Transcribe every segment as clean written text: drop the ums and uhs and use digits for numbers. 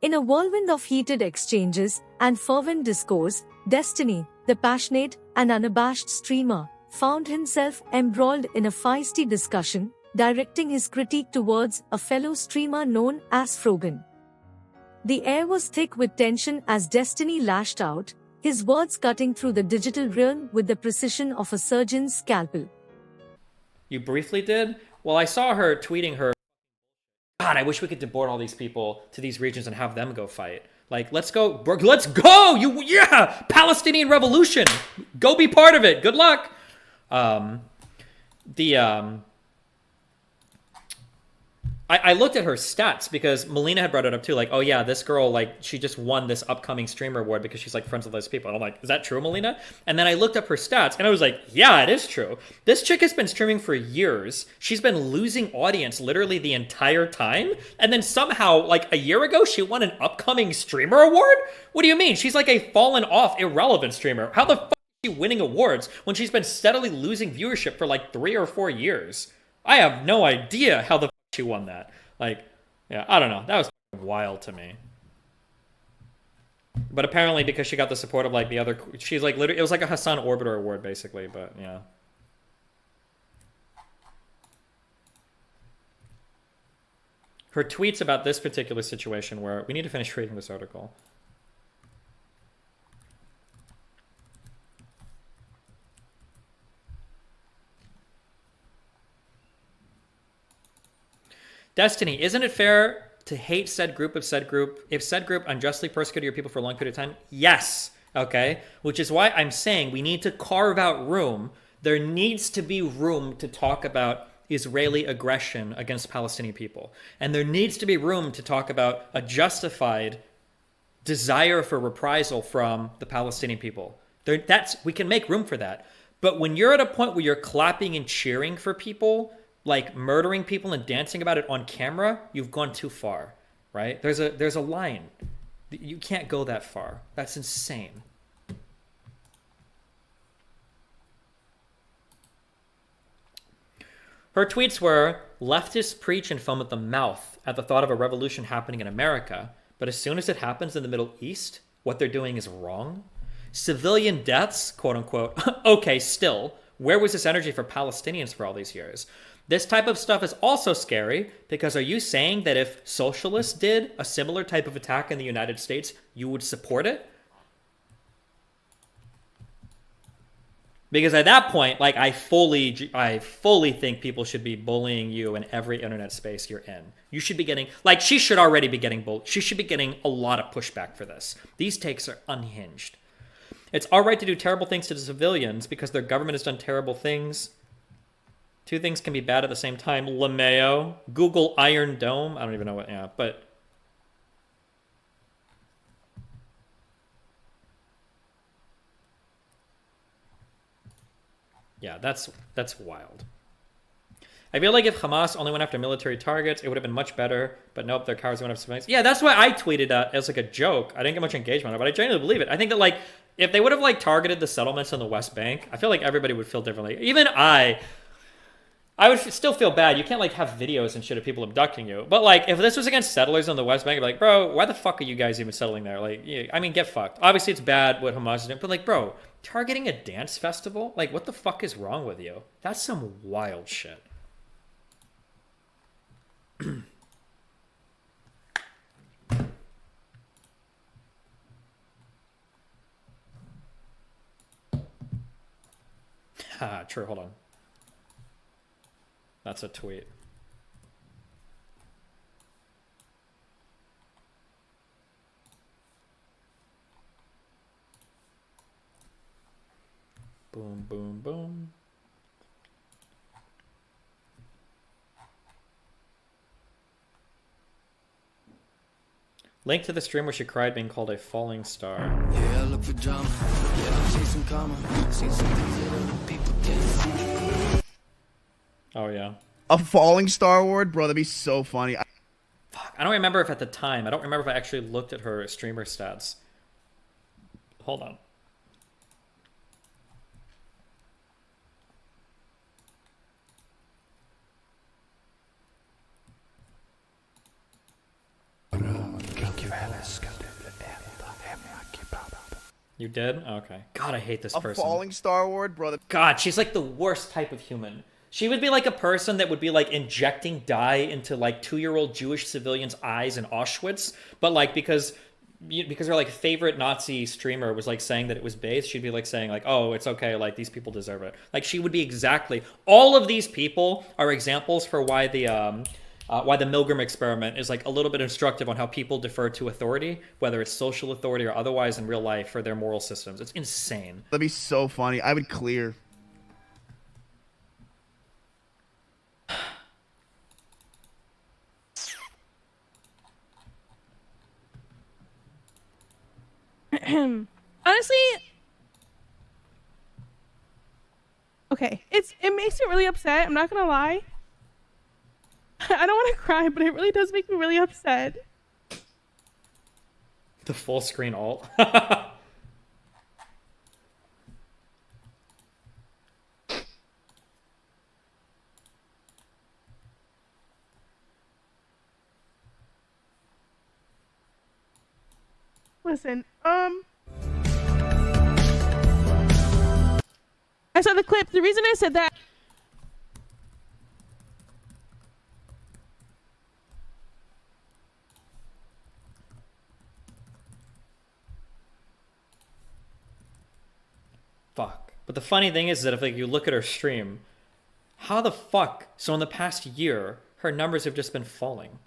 In a whirlwind of heated exchanges and fervent discourse, Destiny, the passionate and unabashed streamer, found himself embroiled in a feisty discussion, directing his critique towards a fellow streamer known as Frogan. The air was thick with tension as Destiny lashed out, his words cutting through the digital realm with the precision of a surgeon's scalpel. You briefly did? Well, I saw her tweeting her, God, I wish we could deport all these people to these regions and have them go fight. Like, let's go, yeah, Palestinian revolution, go be part of it, good luck. I looked at her stats because Melina had brought it up too. Like, oh yeah, this girl, like, she just won this upcoming streamer award because she's like friends with those people. And I'm like, is that true, Melina? And then I looked up her stats and I was like, yeah, it is true. This chick has been streaming for years. She's been losing audience literally the entire time. And then somehow, like a year ago, she won an upcoming streamer award? What do you mean? She's like a fallen off irrelevant streamer. How the fuck is she winning awards when she's been steadily losing viewership for like 3 or 4 years? I have no idea how the she won that. Like, yeah, I don't know. That was wild to me. But apparently because she got the support of like the other, she's like literally, it was like a Hassan Orbiter award basically, but yeah. Her tweets about this particular situation were, we need to finish reading this article. Destiny, isn't it fair to hate said group if said group unjustly persecuted your people for a long period of time? Yes. Okay. Which is why I'm saying we need to carve out room. There needs to be room to talk about Israeli aggression against Palestinian people. And there needs to be room to talk about a justified desire for reprisal from the Palestinian people. We can make room for that. But when you're at a point where you're clapping and cheering for people, like murdering people and dancing about it on camera, you've gone too far, right? There's a line. You can't go that far. That's insane. Her tweets were, leftists preach and foam at the mouth at the thought of a revolution happening in America, but as soon as it happens in the Middle East, what they're doing is wrong. Civilian deaths, quote unquote. Okay, still, where was this energy for Palestinians for all these years? This type of stuff is also scary because are you saying that if socialists did a similar type of attack in the United States, you would support it? Because at that point, like I fully think people should be bullying you in every internet space you're in. You should be getting, like she should already be getting bullied. She should be getting a lot of pushback for this. These takes are unhinged. It's all right to do terrible things to the civilians because their government has done terrible things. Two things can be bad at the same time. LeMayo, Google Iron Dome. I don't even know what, yeah, but. Yeah, that's wild. I feel like if Hamas only went after military targets, it would have been much better. But nope, their cowards went after civilians. Yeah, that's why I tweeted that as like a joke. I didn't get much engagement on it, but I genuinely believe it. I think that like, if they would have like targeted the settlements in the West Bank, I feel like everybody would feel differently. Even I would still feel bad. You can't like have videos and shit of people abducting you. But like, if this was against settlers on the West Bank, I'd be like, bro, why the fuck are you guys even settling there? Like, yeah, I mean, get fucked. Obviously, it's bad what Hamas is doing, but like, bro, targeting a dance festival? Like, what the fuck is wrong with you? That's some wild shit. True, hold on. That's a tweet. Boom, boom, boom. Link to the stream where she cried being called a falling star. Yeah, I look for drama. Yeah, I'm chasing karma. Seen some things that other people can't see. Oh, yeah. A falling star award? Bro, that'd be so funny. Fuck, I don't remember if at the time, I don't remember if I actually looked at her streamer stats. Hold on. You did? Okay. God, I hate this A person. falling Star Wars, brother. God, she's like the worst type of human. She would be like a person that would be like injecting dye into like 2-year-old Jewish civilians' eyes in Auschwitz, but like because her like favorite Nazi streamer was like saying that it was based, she'd be like saying like, oh, it's okay, like these people deserve it. Like she would be exactly. All of these people are examples for why the Milgram experiment is like a little bit instructive on how people defer to authority, whether it's social authority or otherwise in real life, for their moral systems. It's insane. That'd be so funny. I would clear. Honestly, okay, it makes me really upset. I'm not gonna lie. I don't want to cry, but it really does make me really upset. The full screen alt. Listen, I saw the clip. The reason I said that. Fuck. But the funny thing is that if like you look at her stream, how the fuck? So in the past year, her numbers have just been falling.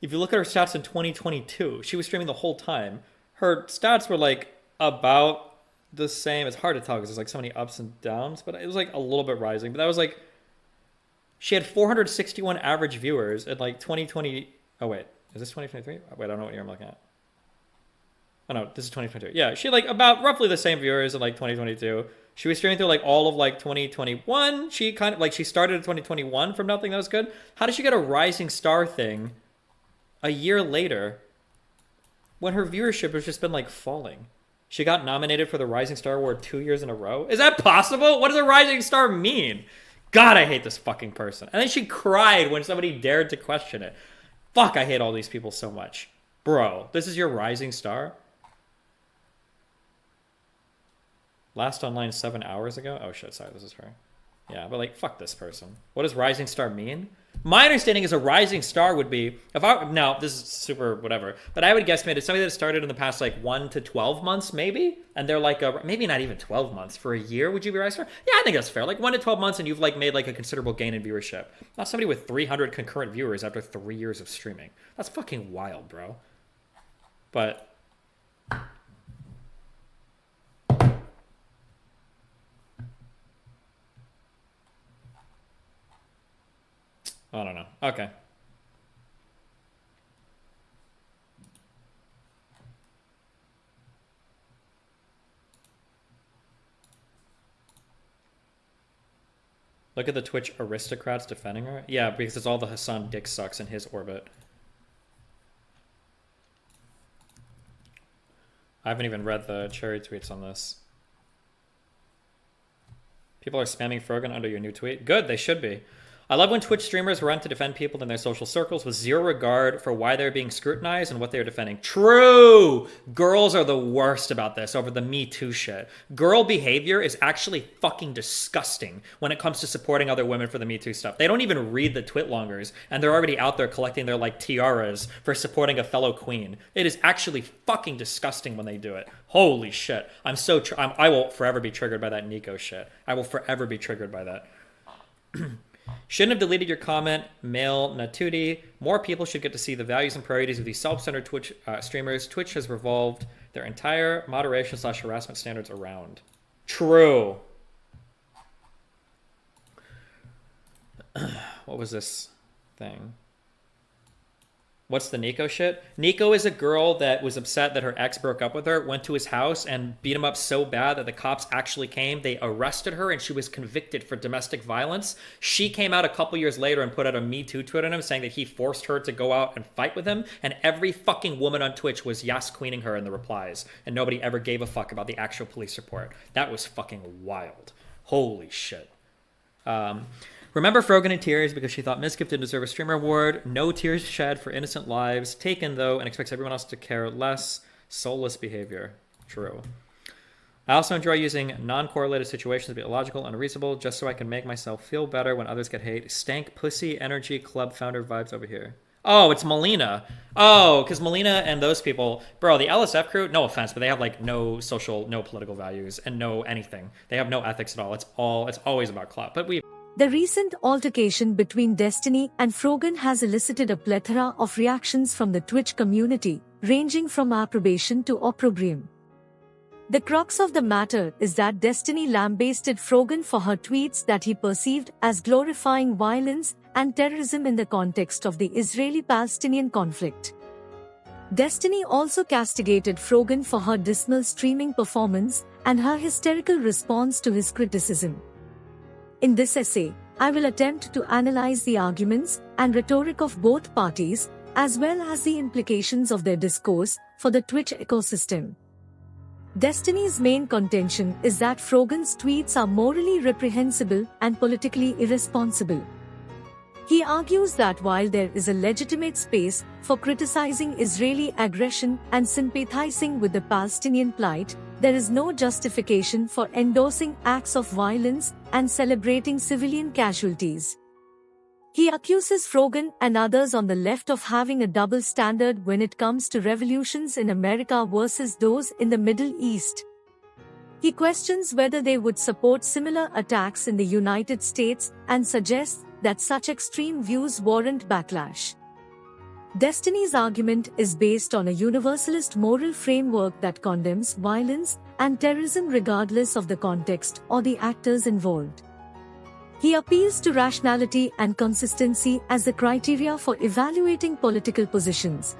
If you look at her stats in 2022, she was streaming the whole time. Her stats were like about the same. It's hard to tell because there's like so many ups and downs, but it was like a little bit rising. But that was like, she had 461 average viewers in like 2020. Oh wait, is this 2023? Wait, I don't know what year I'm looking at. Oh no, this is 2022. Yeah, she had like about roughly the same viewers in like 2022. She was streaming through like all of like 2021. She kind of like, she started in 2021 from nothing. That was good. How did she get a rising star thing a year later when her viewership has just been like falling? She got nominated for the Rising Star Award 2 years in a row. Is that possible? What does a rising star mean? God, I hate this fucking person. And then she cried when somebody dared to question it. Fuck, I hate all these people so much. Bro, this is your rising star? Last online 7 hours ago? Oh shit, sorry, this is her. Yeah, but like, fuck this person. What does rising star mean? My understanding is a rising star would be, now this is super whatever, but I would guesstimate it's somebody that started in the past like 1 to 12 months maybe, and they're like, maybe not even 12 months, for a year, would you be a rising star? Yeah, I think that's fair. Like 1 to 12 months and you've like made like a considerable gain in viewership. Not somebody with 300 concurrent viewers after 3 years of streaming. That's fucking wild, bro. But I don't know. Okay. Look at the Twitch aristocrats defending her. Yeah, because it's all the Hassan dick sucks in his orbit. I haven't even read the cherry tweets on this. People are spamming Frogan under your new tweet. Good, they should be. I love when Twitch streamers run to defend people in their social circles with zero regard for why they're being scrutinized and what they're defending. True! Girls are the worst about this over the Me Too shit. Girl behavior is actually fucking disgusting when it comes to supporting other women for the Me Too stuff. They don't even read the twitlongers, and they're already out there collecting their like tiaras for supporting a fellow queen. It is actually fucking disgusting when they do it. Holy shit. I will forever be triggered by that Nico shit. I will forever be triggered by that. Shouldn't have deleted your comment, male Natuti. More people should get to see the values and priorities of these self-centered Twitch streamers. Twitch has revolved their entire moderation/harassment standards around. True. What was this thing? What's the Nico shit? Nico is a girl that was upset that her ex broke up with her, went to his house and beat him up so bad that the cops actually came. They arrested her and she was convicted for domestic violence. She came out a couple years later and put out a Me Too tweet on him saying that he forced her to go out and fight with him. And every fucking woman on Twitch was yes queening her in the replies. And nobody ever gave a fuck about the actual police report. That was fucking wild. Holy shit. Remember Frogan in tears because she thought Mizkif didn't deserve a streamer award. No tears shed for innocent lives. Taken, though, and expects everyone else to care less. Soulless behavior. True. I also enjoy using non-correlated situations to be illogical and unreasonable just so I can make myself feel better when others get hate. Stank pussy energy club founder vibes over here. Oh, it's Melina. Oh, because Melina and those people, bro, the LSF crew, no offense, but they have like no social, no political values and no anything. They have no ethics at all. It's always about clout. But The recent altercation between Destiny and Frogan has elicited a plethora of reactions from the Twitch community, ranging from approbation to opprobrium. The crux of the matter is that Destiny lambasted Frogan for her tweets that he perceived as glorifying violence and terrorism in the context of the Israeli-Palestinian conflict. Destiny also castigated Frogan for her dismal streaming performance and her hysterical response to his criticism. In this essay, I will attempt to analyze the arguments and rhetoric of both parties, as well as the implications of their discourse for the Twitch ecosystem. Destiny's main contention is that Frogan's tweets are morally reprehensible and politically irresponsible. He argues that while there is a legitimate space for criticizing Israeli aggression and sympathizing with the Palestinian plight, there is no justification for endorsing acts of violence and celebrating civilian casualties. He accuses Frogan and others on the left of having a double standard when it comes to revolutions in America versus those in the Middle East. He questions whether they would support similar attacks in the United States and suggests that such extreme views warrant backlash. Destiny's argument is based on a universalist moral framework that condemns violence and terrorism regardless of the context or the actors involved. He appeals to rationality and consistency as the criteria for evaluating political positions.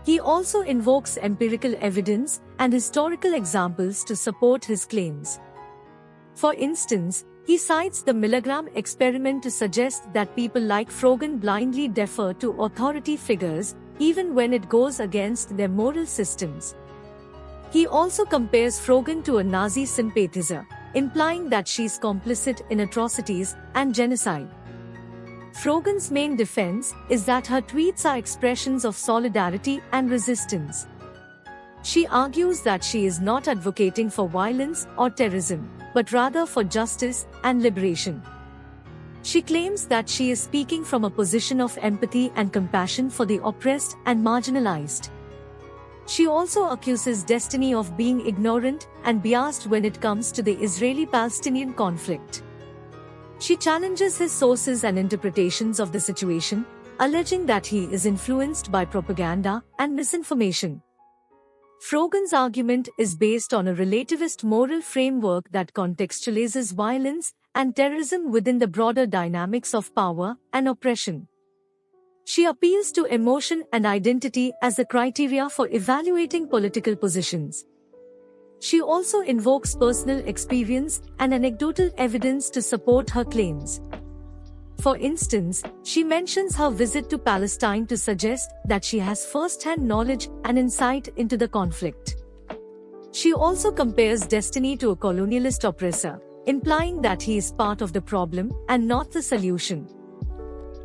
He also invokes empirical evidence and historical examples to support his claims. For instance, he cites the Milgram experiment to suggest that people like Frogan blindly defer to authority figures, even when it goes against their moral systems. He also compares Frogan to a Nazi sympathizer, implying that she's complicit in atrocities and genocide. Frogan's main defense is that her tweets are expressions of solidarity and resistance. She argues that she is not advocating for violence or terrorism, but rather for justice and liberation. She claims that she is speaking from a position of empathy and compassion for the oppressed and marginalized. She also accuses Destiny of being ignorant and biased when it comes to the Israeli-Palestinian conflict. She challenges his sources and interpretations of the situation, alleging that he is influenced by propaganda and misinformation. Frogan's argument is based on a relativist moral framework that contextualizes violence and terrorism within the broader dynamics of power and oppression. She appeals to emotion and identity as the criteria for evaluating political positions. She also invokes personal experience and anecdotal evidence to support her claims. For instance, she mentions her visit to Palestine to suggest that she has first-hand knowledge and insight into the conflict. She also compares Destiny to a colonialist oppressor, implying that he is part of the problem and not the solution.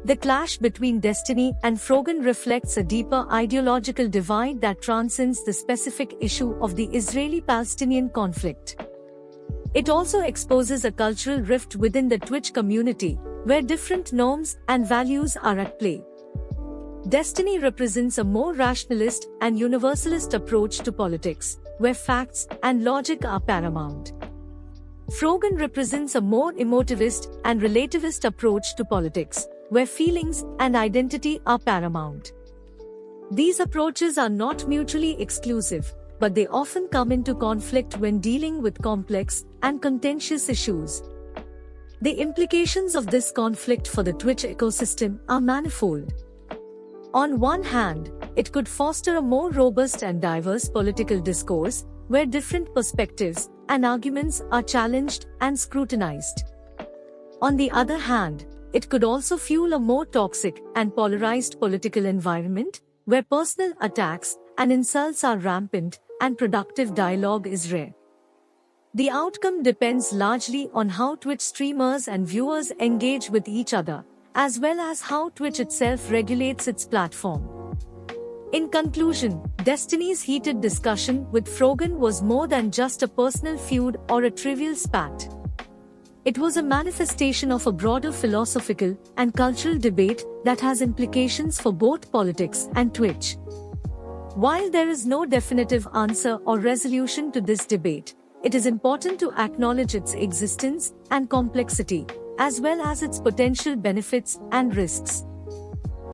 The clash between Destiny and Frogan reflects a deeper ideological divide that transcends the specific issue of the Israeli-Palestinian conflict. It also exposes a cultural rift within the Twitch community, where different norms and values are at play. Destiny represents a more rationalist and universalist approach to politics, where facts and logic are paramount. Frogan represents a more emotivist and relativist approach to politics, where feelings and identity are paramount. These approaches are not mutually exclusive, but they often come into conflict when dealing with complex and contentious issues. The implications of this conflict for the Twitch ecosystem are manifold. On one hand, it could foster a more robust and diverse political discourse, where different perspectives and arguments are challenged and scrutinized. On the other hand, it could also fuel a more toxic and polarized political environment, where personal attacks and insults are rampant and productive dialogue is rare. The outcome depends largely on how Twitch streamers and viewers engage with each other, as well as how Twitch itself regulates its platform. In conclusion, Destiny's heated discussion with Frogan was more than just a personal feud or a trivial spat. It was a manifestation of a broader philosophical and cultural debate that has implications for both politics and Twitch. While there is no definitive answer or resolution to this debate, it is important to acknowledge its existence and complexity, as well as its potential benefits and risks.